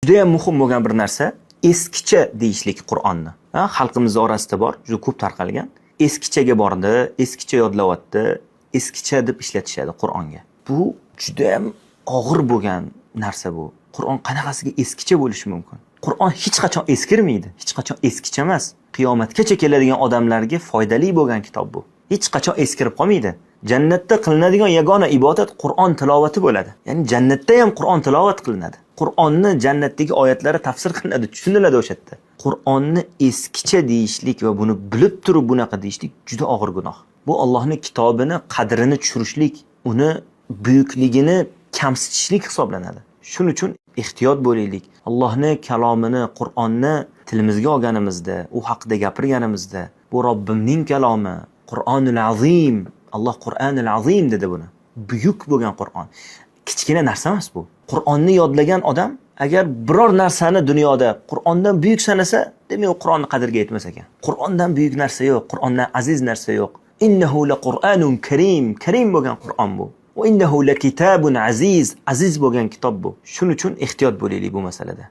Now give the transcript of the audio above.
Juda ham muhim bo'lgan bir narsa eskicha deyishlik Qur'onni. Xalqimiz orasida bor, juda ko'p tarqalgan. Eskichaga bordi, eskicha yodlayapti, eskicha deb ishlatishadi Qur'onga. Bu juda ham og'ir bo'lgan narsa bu. Qur'on qanaqasiga eskicha bo'lishi mumkin? Qur'on hech qachon eskirmaydi, hech qachon eskicha emas. Qiyomatgacha keladigan odamlarga foydali bo'lgan kitob bu. Hech qachon eskirib qolmaydi. Jannatda qilinadigan yagona ibodat Qur'on tilovati bo'ladi. Ya'ni jannatda ham Qur'on tilovat qilinadi. Qur'onni jannatdagi oyatlari tafsir qilinadi, tushuniladi o'sha yerda. Qur'onni eskicha deyishlik va buni bilib turib bunaqa deyishlik juda og'ir gunoh. Bu Allohning kitobini qadrini tushirishlik, uni buyukligini kamsitishlik hisoblanadi. Shuning uchun ehtiyot bo'laylik. Allohning kalomini, Qur'onni tilimizga olganimizda, u haqida gapirganimizda, bu Robbimning kalomi, Qur'onul azim. Alloh Qur'onul azim dedi buni. Buyuk bo'lgan Qur'on. Kichkina narsa emas bu. Qur'onni yodlagan odam agar biror narsani dunyoda Qur'ondan buyuk sanasa, demak u Qur'onni qadriga yetmas ekan. Qur'ondan buyuk narsa yo'q, Qur'ondan aziz narsa yo'q. Innahu laqur'anun karim, karim bo'lgan Qur'on bu. Va innahu lakitabun aziz, aziz bo'lgan kitob bu. Shuning uchun ehtiyot bo'laylik bu masalada.